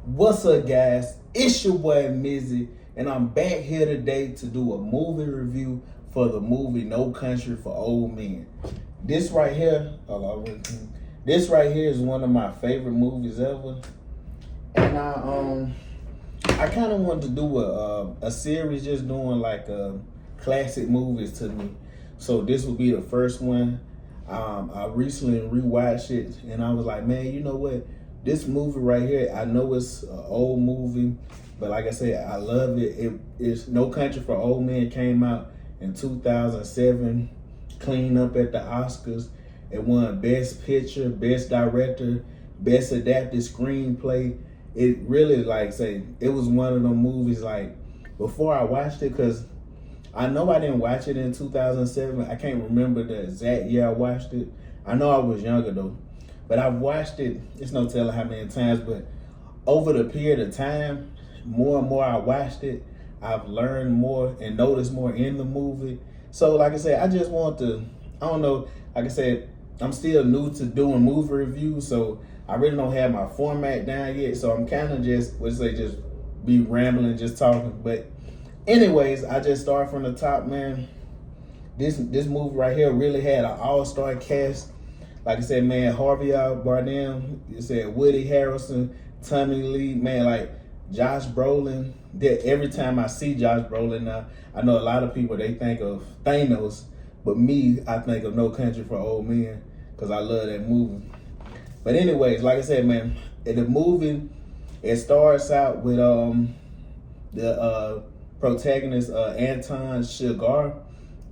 What's up, guys? It's your boy Mizzy, and I'm back here today to do a movie review for the movie No Country for Old Men. This right here, this right here is one of my favorite movies ever, and I kind of wanted to do a series just doing like classic movies to me. So this will be the first one. I recently rewatched it, and I was like, man, you know what? This movie right here, I know it's an old movie, but like I said, I love it. It's No Country for Old Men came out in 2007, cleaned up at the Oscars. It won Best Picture, Best Director, Best Adapted Screenplay. It really, it was one of them movies, like, before I watched it, because I know I didn't watch it in 2007. I can't remember the exact year I watched it. I know I was younger, though. But I've watched it, it's no telling how many times, but over the period of time, more and more I watched it, I've learned more and noticed more in the movie. So like I said, I just want to, I don't know, like I said, I'm still new to doing movie reviews, so I really don't have my format down yet. So I'm kind of just, just be rambling, just talking. But anyways, I just start from the top, man. This movie right here really had an all-star cast. Like I said, man, Harvey Bardem, you said Woody Harrelson, Tommy Lee, man, like Josh Brolin. That every time I see Josh Brolin now, I know a lot of people, they think of Thanos, but me, I think of No Country for Old Men because I love that movie. But anyways, like I said, man, in the movie, it starts out with the protagonist Anton Chigurh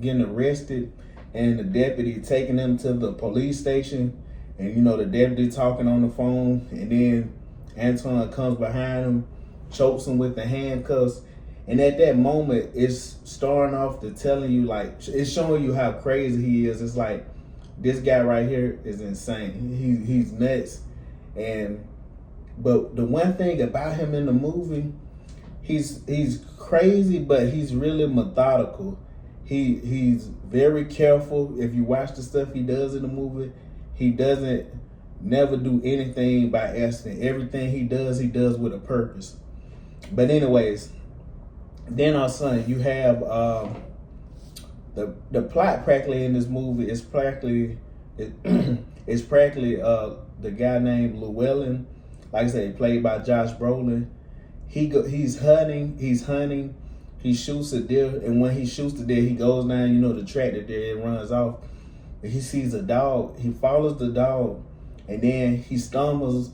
getting arrested, and the deputy taking him to the police station, and you know the deputy talking on the phone, and then Anton comes behind him, chokes him with the handcuffs, and at that moment it's starting off to telling you, like, it's showing you how crazy he is. It's like, this guy right here is insane. He's nuts. But the one thing about him in the movie, he's crazy, but he's really methodical. He's very careful. If you watch the stuff he does in the movie, he doesn't never do anything by accident. Everything he does with a purpose. But anyways, then all of a sudden you have the plot practically in this movie is practically it's practically the guy named Llewellyn, like I said, played by Josh Brolin. He's hunting. He shoots a deer, and when he shoots the deer, he goes down, the track that deer runs off. And he sees a dog. He follows the dog, and then he stumbles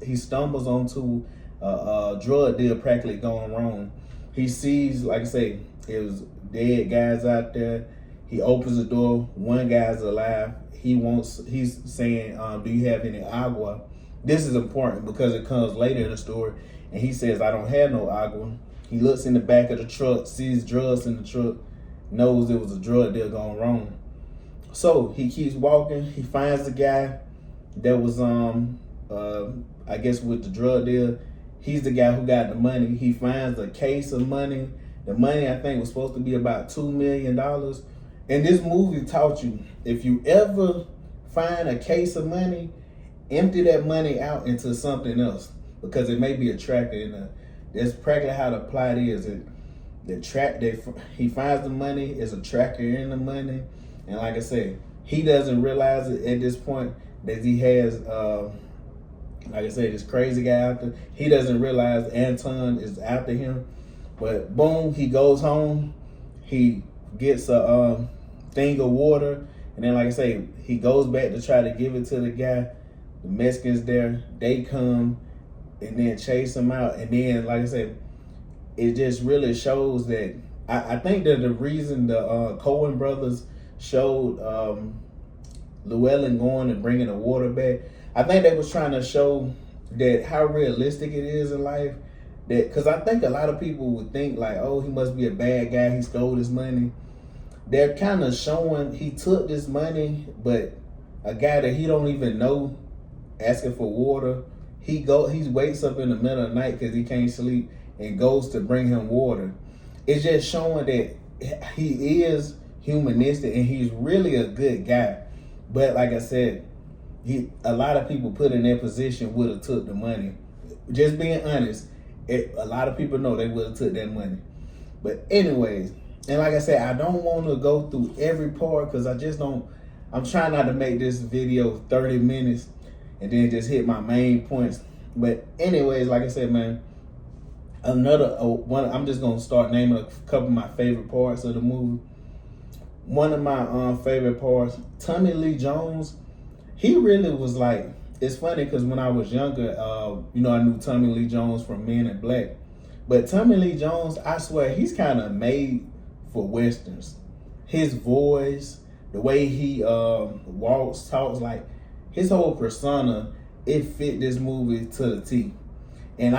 onto a drug deal practically going wrong. He sees, like I say, it was dead guys out there. He opens the door. One guy's alive. He's saying, do you have any agua? This is important because it comes later in the story, and he says, I don't have no agua. He looks in the back of the truck, sees drugs in the truck, knows it was a drug deal going wrong. So he keeps walking. He finds the guy that was, I guess, with the drug deal. He's the guy who got the money. He finds a case of money. The money, I think, was supposed to be about $2 million. And this movie taught you, if you ever find a case of money, empty that money out into something else, because it may be a tracker in a. That's practically how the plot is. He finds the money, is a tracker in the money, and like I said, he doesn't realize it at this point that he has, like I said, this crazy guy out there. He doesn't realize Anton is after him, but boom, he goes home. He gets a thing of water, and then like I say, he goes back to try to give it to the guy. The Mexicans there, they come and then chase him out. And then, like I said, it just really shows that I think that the reason the Coen brothers showed Llewellyn going and bringing the water back, I think they was trying to show that how realistic it is in life. That because I think a lot of people would think like, oh, he must be a bad guy, he stole this money. They're kind of showing he took this money, but a guy that he don't even know asking for water, he wakes up in the middle of the night because he can't sleep and goes to bring him water. It's just showing that he is humanistic and he's really a good guy. But like I said, a lot of people put in that position would have took the money. Just being honest, a lot of people know they would have took that money. But anyways, and like I said, I don't want to go through every part because I just don't. I'm trying not to make this video 30 minutes and then just hit my main points. But anyways, like I said, man, another one. I'm just gonna start naming a couple of my favorite parts of the movie. One of my favorite parts, Tommy Lee Jones. He really was like. It's funny because when I was younger, you know, I knew Tommy Lee Jones from Men in Black. But Tommy Lee Jones, I swear, he's kind of made for Westerns. His voice, the way he walks, talks, like his whole persona, it fit this movie to the T. And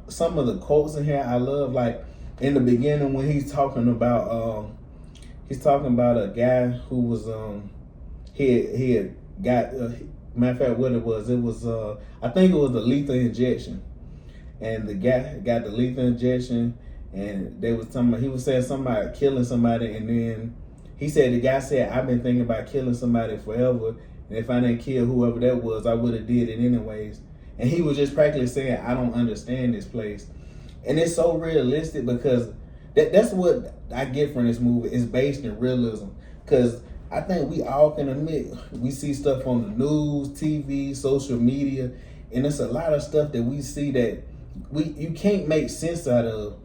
some of the quotes in here I love, like in the beginning when he's talking about a guy who was he had got matter of fact what it was I think it was a lethal injection. And the guy got the lethal injection, and they was talking about, he was saying something about killing somebody, and then he said, the guy said, I've been thinking about killing somebody forever, and if I didn't kill whoever that was, I would have did it anyways. And he was just practically saying, I don't understand this place. And it's so realistic because that's what I get from this movie. It's based in realism. Because I think we all can admit, we see stuff on the news, TV, social media, and it's a lot of stuff that we see that you can't make sense out of,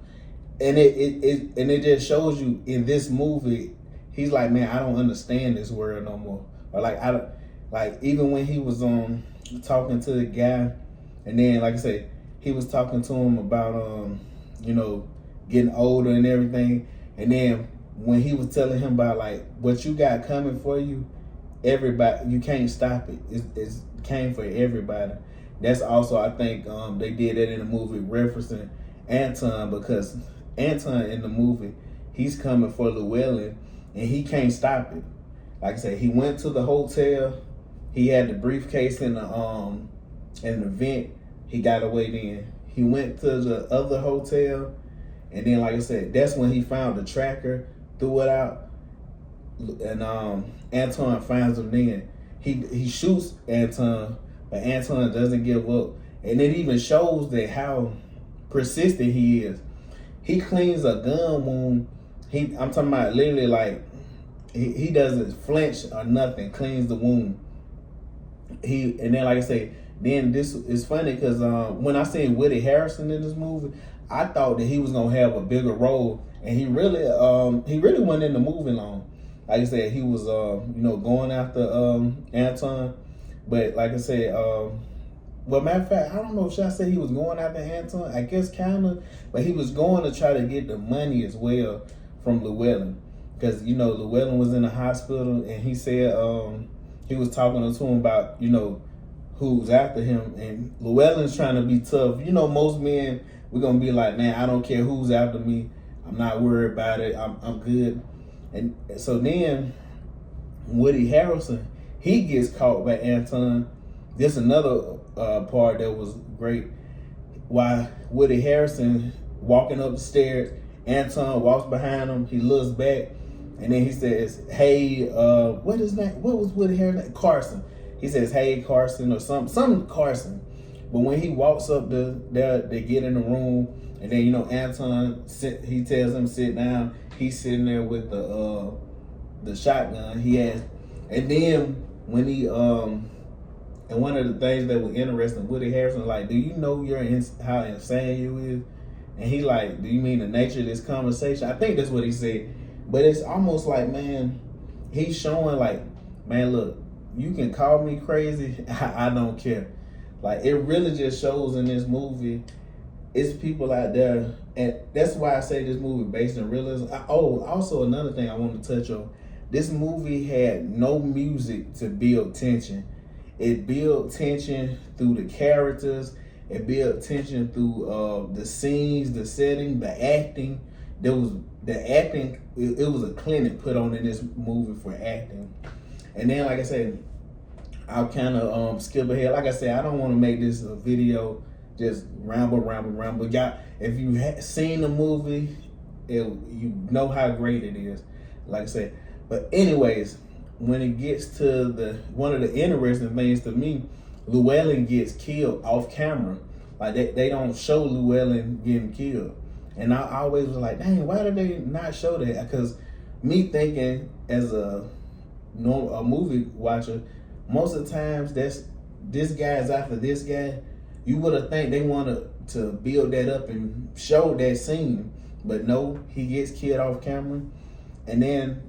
and it just shows you in this movie. He's like, man, I don't understand this world no more. Or like even when he was talking to the guy, and then like I said, he was talking to him about you know, getting older and everything, and then when he was telling him about like what you got coming for you, everybody, you can't stop it. It's came for everybody. That's also, I think, they did that in the movie referencing Anton, because Anton in the movie, he's coming for Llewellyn and he can't stop it. Like I said, he went to the hotel, he had the briefcase in the vent, he got away then. He went to the other hotel, and then like I said, that's when he found the tracker, threw it out, and Anton finds him then. He shoots Anton, but Anton doesn't give up. And it even shows that how persistent he is. He cleans a gun wound. I'm talking about literally like, he doesn't flinch or nothing, cleans the wound. And then like I say, then this is funny because when I seen Woody Harrelson in this movie, I thought that he was gonna have a bigger role, and he really wasn't in the movie long. Like I said, he was you know, going after Anton. But like I said, well, matter of fact, I don't know if I said he was going after Anton. I guess kind of, but he was going to try to get the money as well from Llewellyn, because you know Llewellyn was in the hospital, and he said he was talking to him about, you know, who's after him, and Llewellyn's trying to be tough. You know, most men, we're gonna be like, man, I don't care who's after me. I'm not worried about it. I'm good. And so then Woody Harrelson, he gets caught by Anton. This another part that was great. While Woody Harrelson walking up the stairs, Anton walks behind him. He looks back, and then he says, "Hey, what is that? What was Woody Harrelson? Carson." He says, "Hey, Carson," or some Carson. But when he walks up there, they get in the room, and then you know Anton, he tells him sit down. He's sitting there with the shotgun he has, and then when he and one of the things that was interesting, Woody Harrelson like, do you know how insane you is? And he like, do you mean the nature of this conversation? I think that's what he said. But it's almost like, man, he's showing like, man, look, you can call me crazy, I don't care. Like, it really just shows in this movie, it's people out there, and that's why I say this movie based in realism. Also another thing I want to touch on, this movie had no music to build tension. It built tension through the characters. It built tension through the scenes, the setting, the acting. It was a clinic put on in this movie for acting. And then, like I said, I'll kind of skip ahead. Like I said, I don't want to make this a video just ramble. Y'all, if you seen the movie, you know how great it is. Like I said, but anyways, when it gets to one of the interesting things to me, Llewellyn gets killed off camera. Like they don't show Llewellyn getting killed. And I always was like, dang, why did they not show that? Because me thinking as a movie watcher, most of the times that's this guy's after this guy. You would have think they wanted to build that up and show that scene, but no, he gets killed off camera. And then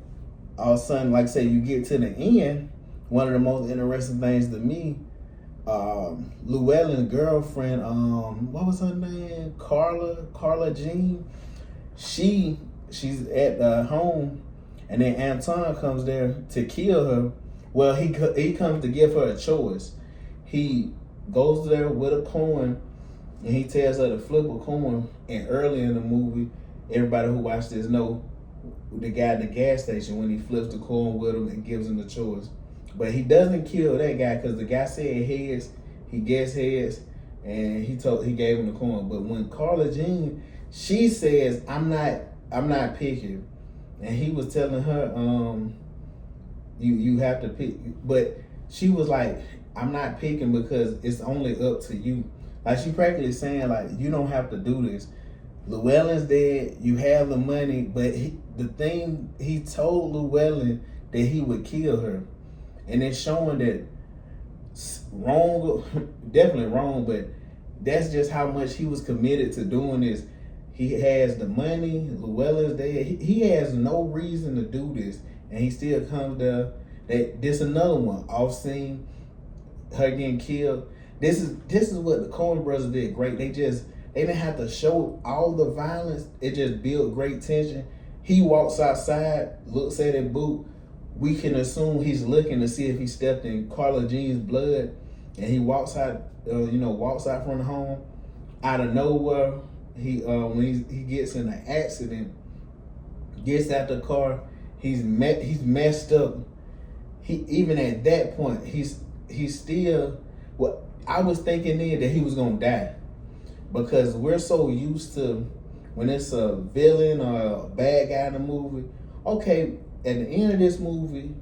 all of a sudden, like I say, you get to the end. One of the most interesting things to me, Llewellyn's girlfriend, what was her name? Carla Jean. She's at home, and then Anton comes there to kill her. Well, he comes to give her a choice. He goes there with a coin, and he tells her to flip a coin. And early in the movie, everybody who watched this know the guy at the gas station when he flips the coin with him and gives him the choice. But he doesn't kill that guy because the guy said heads, he guessed heads, and he gave him the coin. But when Carla Jean, she says, I'm not picking. And he was telling her, you have to pick. But she was like, I'm not picking because it's only up to you. Like she practically saying like, you don't have to do this. Llewellyn's dead, you have the money, but the thing he told Llewellyn that he would kill her. And it's showing that wrong, definitely wrong, but that's just how much he was committed to doing this. He has the money, Llewellyn's dead. He has no reason to do this. And he still comes there. This another one, off scene, her getting killed. This is what the Coen brothers did great. They didn't have to show all the violence. It just built great tension. He walks outside, looks at his boot. We can assume he's looking to see if he stepped in Carla Jean's blood, and he walks out, walks out from the home. Out of nowhere, when he gets in an accident, gets out the car, he's messed up. He even at that point, he's still. Well, I was thinking then that he was gonna die, because we're so used to when it's a villain or a bad guy in the movie. Okay, at the end of this movie,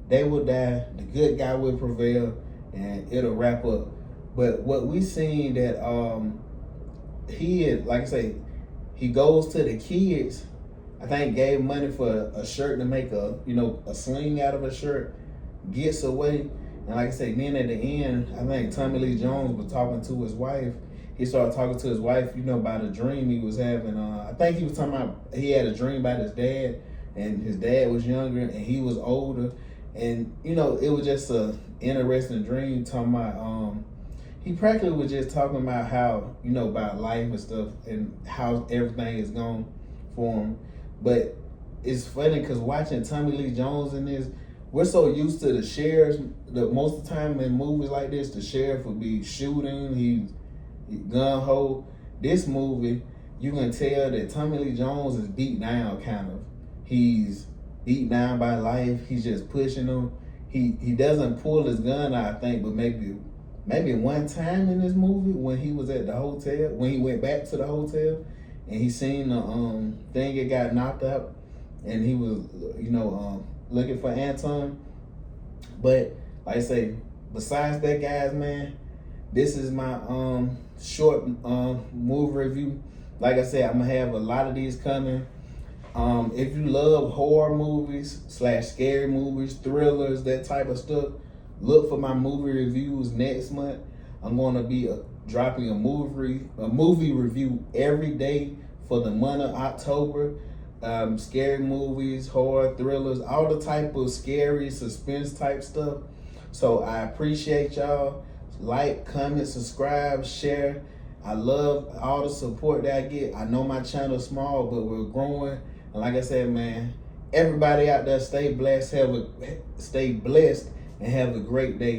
they will die, the good guy will prevail, and it'll wrap up. But what we seen that like I say, he goes to the kids, I think gave money for a shirt to make a sling out of a shirt, gets away. And like I say, then at the end, I think Tommy Lee Jones was talking to his wife. He started talking to his wife, about a dream he was having. I think he was talking about he had a dream about his dad, and his dad was younger and he was older. And, it was just a interesting dream talking about, he practically was just talking about how, about life and stuff and how everything is going for him. But it's funny because watching Tommy Lee Jones in this, we're so used to the sheriffs. Most of the time in movies like this, the sheriff would be shooting, he gun ho. This movie, you can tell that Tommy Lee Jones is beat down, kind of. He's beat down by life. He's just pushing them. He doesn't pull his gun out, I think, but maybe one time in this movie when he was at the hotel, when he went back to the hotel, and he seen the thing that got knocked out, and he was looking for Anton. But like I say, besides that, guys, man, this is my short movie review. Like I said, I'm gonna have a lot of these coming. If you love horror movies / scary movies, thrillers, that type of stuff, look for my movie reviews next month. I'm going to be dropping a movie review every day for the month of October. Scary movies, horror, thrillers, all the type of scary suspense type stuff. So I appreciate y'all. Like, comment, subscribe, share. I love all the support that I get. I know my channel's small, but we're growing. And like I said, man, everybody out there, stay blessed and have a great day.